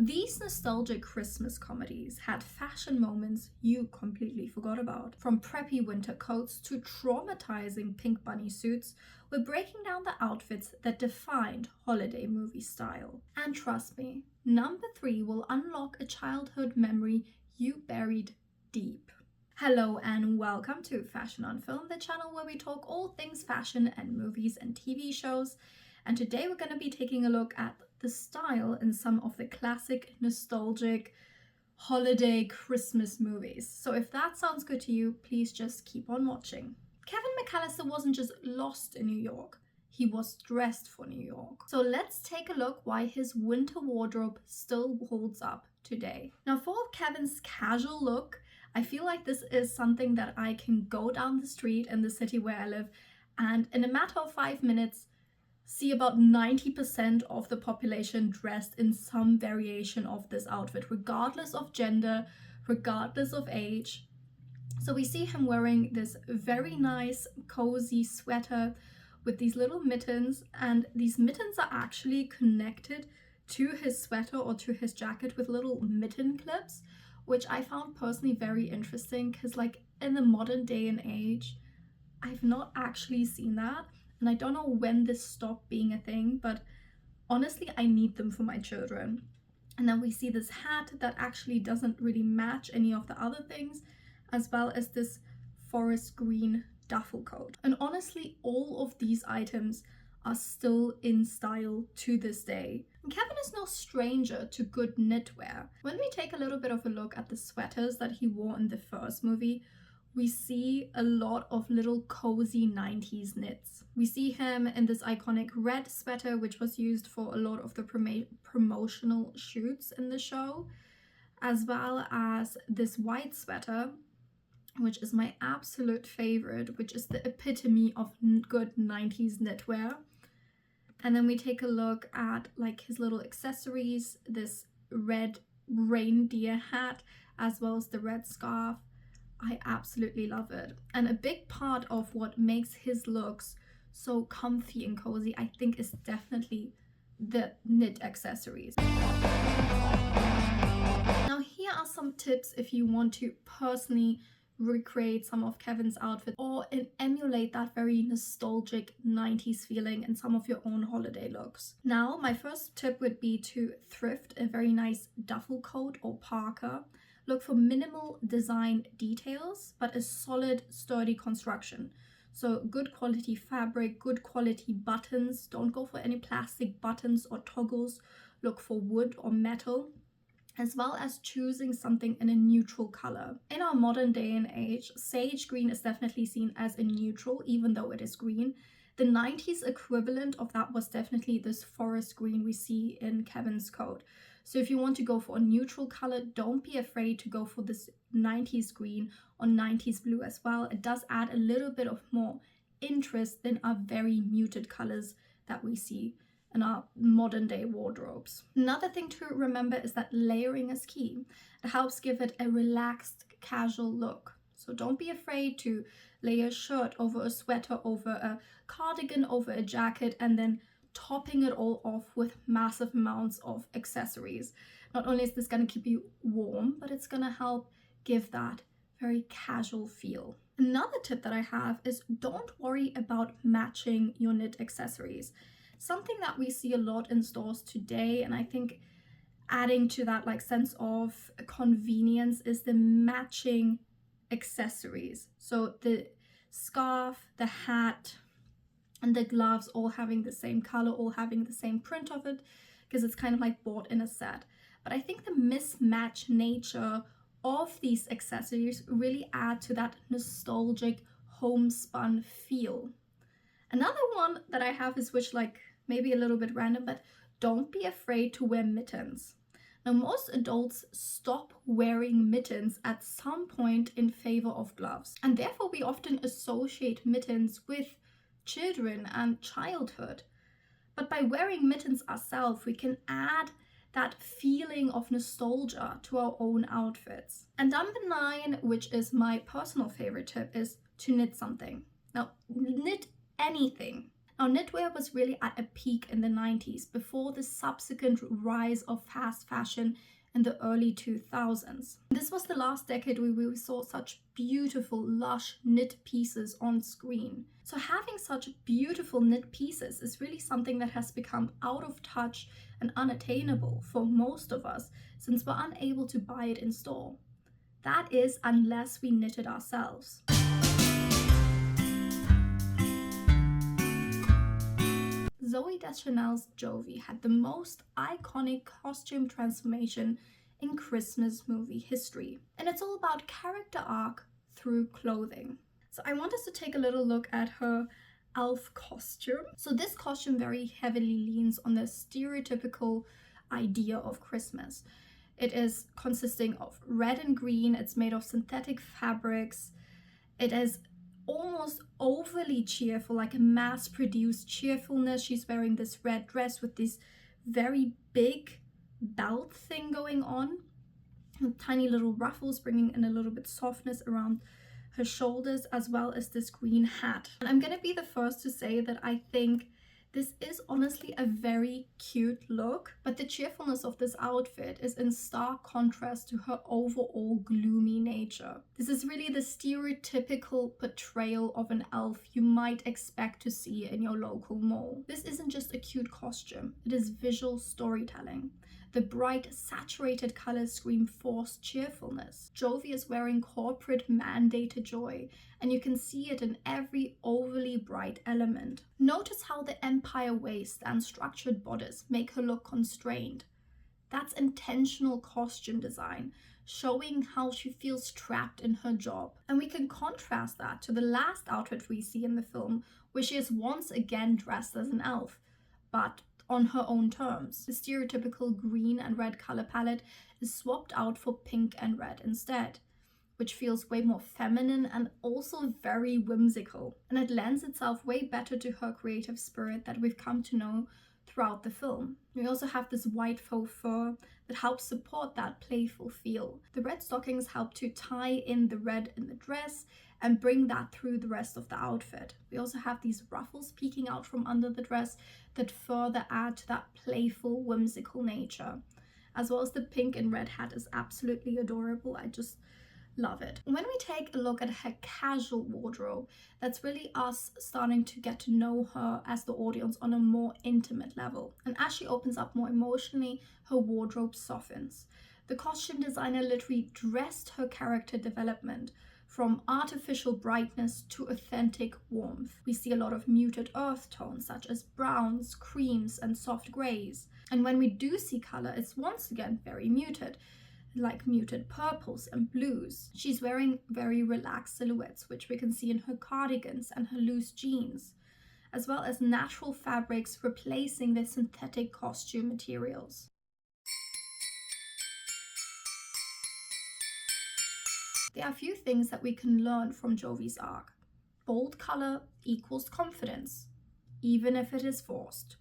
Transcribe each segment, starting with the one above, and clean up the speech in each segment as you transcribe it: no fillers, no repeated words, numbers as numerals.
These nostalgic Christmas comedies had fashion moments you completely forgot about. From preppy winter coats to traumatizing pink bunny suits, we're breaking down the outfits that defined holiday movie style. And trust me, number 3 will unlock a childhood memory you buried deep. Hello and welcome to Fashion on Film, the channel where we talk all things fashion and movies and TV shows. And today we're going to be taking a look at the style in some of the classic, nostalgic, holiday Christmas movies. So if that sounds good to you, please just keep on watching. Kevin McCallister wasn't just lost in New York, he was dressed for New York. So let's take a look why his winter wardrobe still holds up today. Now for Kevin's casual look, I feel like this is something that I can go down the street in the city where I live and in a matter of 5 minutes, see about 90% of the population dressed in some variation of this outfit, regardless of gender, regardless of age. So we see him wearing this very nice, cozy sweater with these little mittens, and these mittens are actually connected to his sweater or to his jacket with little mitten clips, which I found personally very interesting because, like, in the modern day and age, I've not actually seen that. And I don't know when this stopped being a thing, but honestly, I need them for my children. And then we see this hat that actually doesn't really match any of the other things, as well as this forest green duffel coat. And honestly, all of these items are still in style to this day. And Kevin is no stranger to good knitwear. When we take a little bit of a look at the sweaters that he wore in the first movie, we see a lot of little cozy 90s knits. We see him in this iconic red sweater, which was used for a lot of the promotional shoots in the show, as well as this white sweater, which is my absolute favorite, which is the epitome of good 90s knitwear. And then we take a look at like his little accessories, this red reindeer hat, as well as the red scarf. I absolutely love it. And a big part of what makes his looks so comfy and cozy, I think, is definitely the knit accessories. Now here are some tips if you want to personally recreate some of Kevin's outfits or emulate that very nostalgic 90s feeling in some of your own holiday looks. Now, my first tip would be to thrift a very nice duffel coat or parka. Look for minimal design details, but a solid, sturdy construction. So good quality fabric, good quality buttons. Don't go for any plastic buttons or toggles. Look for wood or metal, as well as choosing something in a neutral color. In our modern day and age, sage green is definitely seen as a neutral, even though it is green. The 90s equivalent of that was definitely this forest green we see in Kevin's coat. So if you want to go for a neutral color, don't be afraid to go for this 90s green or 90s blue as well. It does add a little bit of more interest than our very muted colors that we see in our modern day wardrobes. Another thing to remember is that layering is key. It helps give it a relaxed, casual look. So don't be afraid to layer a shirt over a sweater, over a cardigan, over a jacket, and then topping it all off with massive amounts of accessories. Not only is this going to keep you warm, but it's going to help give that very casual feel. Another tip that I have is don't worry about matching your knit accessories. Something that we see a lot in stores today, and I think adding to that like sense of convenience, is the matching accessories. So the scarf, the hat, and the gloves all having the same color, all having the same print of it, because it's kind of like bought in a set. But I think the mismatched nature of these accessories really add to that nostalgic homespun feel. Another one that I have is, which like maybe a little bit random, but don't be afraid to wear mittens. Now, most adults stop wearing mittens at some point in favor of gloves, and therefore we often associate mittens with children and childhood. But by wearing mittens ourselves, we can add that feeling of nostalgia to our own outfits. And number 9, which is my personal favorite tip, is to knit something. Now, knit anything. Now, knitwear was really at a peak in the 90s before the subsequent rise of fast fashion in the early 2000s. This was the last decade where we saw such beautiful, lush knit pieces on screen. So having such beautiful knit pieces is really something that has become out of touch and unattainable for most of us since we're unable to buy it in store. That is, unless we knit it ourselves. Zooey Deschanel's Jovi had the most iconic costume transformation in Christmas movie history. And it's all about character arc through clothing. So I want us to take a little look at her elf costume. So this costume very heavily leans on the stereotypical idea of Christmas. It is consisting of red and green. It's made of synthetic fabrics. It is almost overly cheerful, like a mass-produced cheerfulness. She's wearing this red dress with this very big belt thing going on, with tiny little ruffles bringing in a little bit softness around her shoulders, as well as this green hat. And I'm gonna be the first to say that I think this is honestly a very cute look, but the cheerfulness of this outfit is in stark contrast to her overall gloomy nature. This is really the stereotypical portrayal of an elf you might expect to see in your local mall. This isn't just a cute costume, it is visual storytelling. The bright, saturated colors scream forced cheerfulness. Jovi is wearing corporate mandated joy, and you can see it in every overly bright element. Notice how the empire waist and structured bodice make her look constrained. That's intentional costume design, showing how she feels trapped in her job. And we can contrast that to the last outfit we see in the film, where she is once again dressed as an elf, but on her own terms. The stereotypical green and red color palette is swapped out for pink and red instead, which feels way more feminine and also very whimsical. And it lends itself way better to her creative spirit that we've come to know throughout the film. We also have this white faux fur that helps support that playful feel. The red stockings help to tie in the red in the dress and bring that through the rest of the outfit. We also have these ruffles peeking out from under the dress that further add to that playful, whimsical nature. As well as the pink and red hat is absolutely adorable. I just love it. When we take a look at her casual wardrobe, that's really us starting to get to know her as the audience on a more intimate level. And as she opens up more emotionally, her wardrobe softens. The costume designer literally dressed her character development from artificial brightness to authentic warmth. We see a lot of muted earth tones such as browns, creams, and soft grays. And when we do see color, it's once again very muted, like muted purples and blues. She's wearing very relaxed silhouettes, which we can see in her cardigans and her loose jeans, as well as natural fabrics replacing the synthetic costume materials. There are a few things that we can learn from Jovi's arc. Bold color equals confidence, even if it is forced.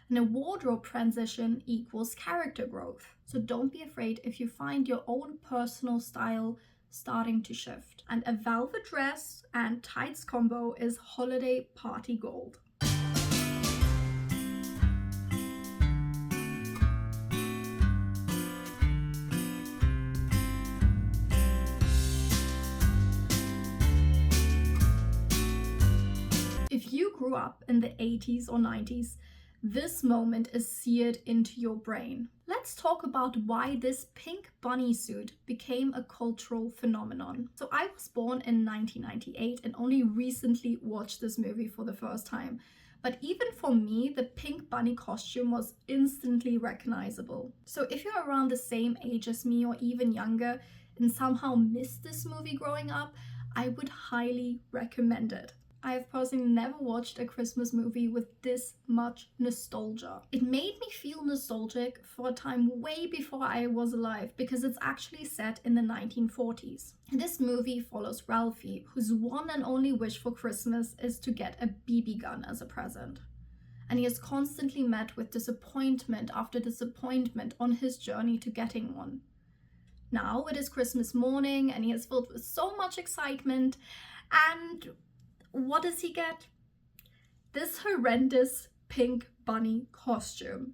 And a wardrobe transition equals character growth. So don't be afraid if you find your own personal style starting to shift. And a velvet dress and tights combo is holiday party gold. If you grew up in the 80s or 90s, this moment is seared into your brain. Let's talk about why this pink bunny suit became a cultural phenomenon. So I was born in 1998 and only recently watched this movie for the first time. But even for me, the pink bunny costume was instantly recognizable. So if you're around the same age as me or even younger and somehow missed this movie growing up, I would highly recommend it. I have personally never watched a Christmas movie with this much nostalgia. It made me feel nostalgic for a time way before I was alive because it's actually set in the 1940s. This movie follows Ralphie, whose one and only wish for Christmas is to get a BB gun as a present. And he is constantly met with disappointment after disappointment on his journey to getting one. Now it is Christmas morning and he is filled with so much excitement, and what does he get? This horrendous pink bunny costume.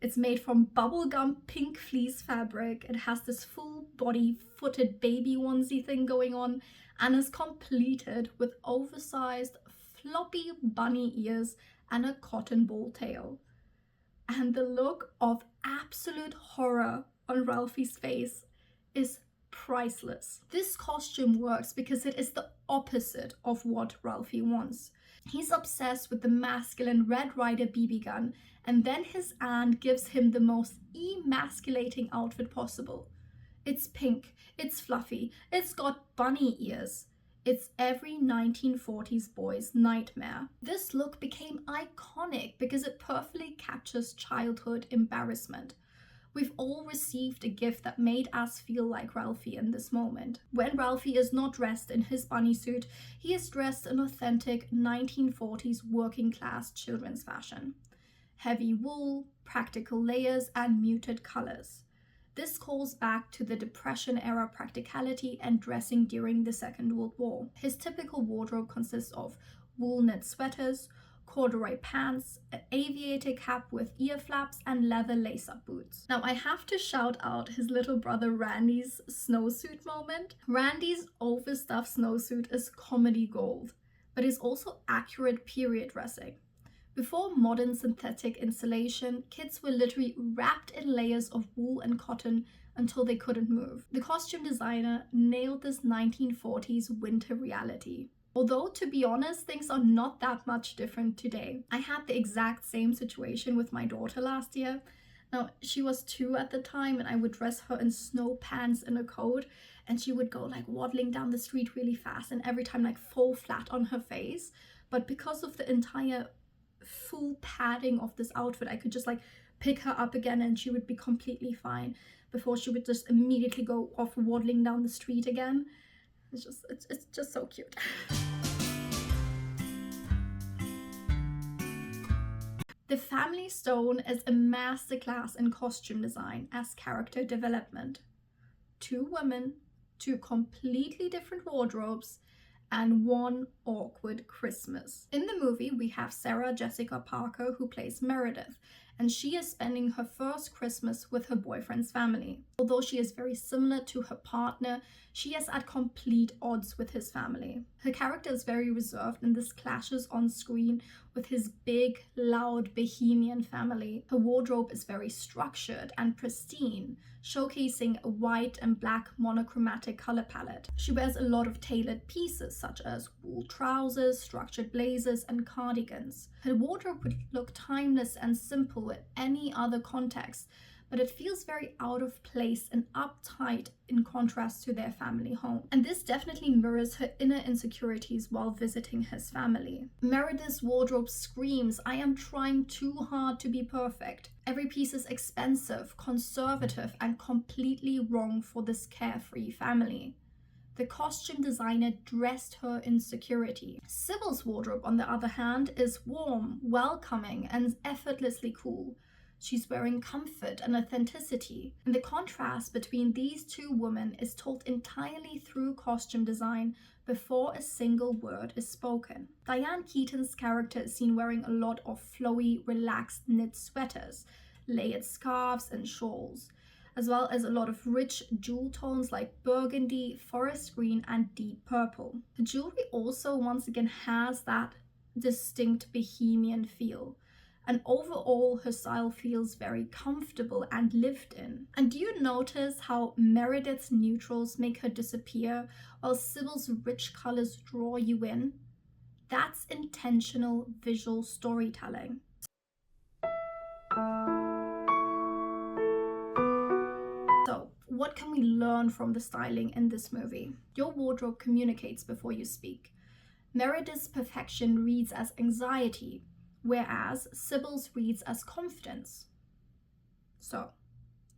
It's made from bubblegum pink fleece fabric. It has this full body footed baby onesie thing going on and is completed with oversized floppy bunny ears and a cotton ball tail. And the look of absolute horror on Ralphie's face is priceless. This costume works because it is the opposite of what Ralphie wants. He's obsessed with the masculine Red Ryder BB gun, and then his aunt gives him the most emasculating outfit possible. It's pink, it's fluffy, it's got bunny ears. It's every 1940s boy's nightmare. This look became iconic because it perfectly captures childhood embarrassment. We've all received a gift that made us feel like Ralphie in this moment. When Ralphie is not dressed in his bunny suit, he is dressed in authentic 1940s working class children's fashion. Heavy wool, practical layers, and muted colors. This calls back to the Depression-era practicality and dressing during the Second World War. His typical wardrobe consists of wool knit sweaters, corduroy pants, an aviator cap with ear flaps, and leather lace-up boots. Now, I have to shout out his little brother Randy's snowsuit moment. Randy's overstuffed snowsuit is comedy gold, but is also accurate period dressing. Before modern synthetic insulation, kids were literally wrapped in layers of wool and cotton until they couldn't move. The costume designer nailed this 1940s winter reality. Although, to be honest, things are not that much different today. I had the exact same situation with my daughter last year. Now, she was 2 at the time, and I would dress her in snow pants and a coat, and she would go like waddling down the street really fast and every time like fall flat on her face. But because of the entire full padding of this outfit, I could just like pick her up again and she would be completely fine before she would just immediately go off waddling down the street again. It's just so cute. The Family Stone is a masterclass in costume design as character development. 2 women, 2 completely different wardrobes, and 1 awkward Christmas. In the movie, we have Sarah Jessica Parker, who plays Meredith, and she is spending her first Christmas with her boyfriend's family. Although she is very similar to her partner, she is at complete odds with his family. Her character is very reserved, and this clashes on screen with his big, loud, bohemian family. Her wardrobe is very structured and pristine, showcasing a white and black monochromatic color palette. She wears a lot of tailored pieces such as wool trousers, structured blazers, and cardigans. Her wardrobe would look timeless and simple in any other context, but it feels very out of place and uptight in contrast to their family home. And this definitely mirrors her inner insecurities while visiting his family. Meredith's wardrobe screams, "I am trying too hard to be perfect." Every piece is expensive, conservative, and completely wrong for this carefree family. The costume designer dressed her insecurity. Sybil's wardrobe, on the other hand, is warm, welcoming, and effortlessly cool. She's wearing comfort and authenticity. And the contrast between these 2 women is told entirely through costume design before a single word is spoken. Diane Keaton's character is seen wearing a lot of flowy, relaxed knit sweaters, layered scarves, and shawls, as well as a lot of rich jewel tones like burgundy, forest green, and deep purple. The jewelry also once again has that distinct bohemian feel. And overall, her style feels very comfortable and lived in. And do you notice how Meredith's neutrals make her disappear while Sybil's rich colors draw you in? That's intentional visual storytelling. So, what can we learn from the styling in this movie? Your wardrobe communicates before you speak. Meredith's perfection reads as anxiety, whereas Sybil's reads as confidence. So,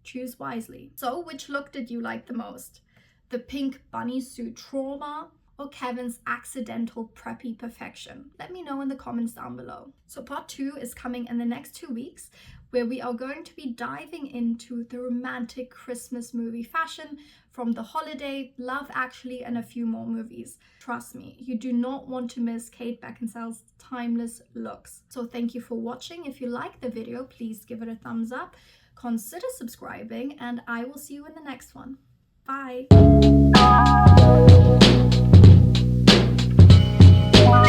choose wisely. So, which look did you like the most? The pink bunny suit trauma or Kevin's accidental preppy perfection? Let me know in the comments down below. So part 2 is coming in the next 2 weeks, where we are going to be diving into the romantic Christmas movie fashion from The Holiday, Love Actually, and a few more movies. Trust me, you do not want to miss Kate Beckinsale's timeless looks. So thank you for watching. If you like the video, please give it a thumbs up, consider subscribing, and I will see you in the next one. Bye!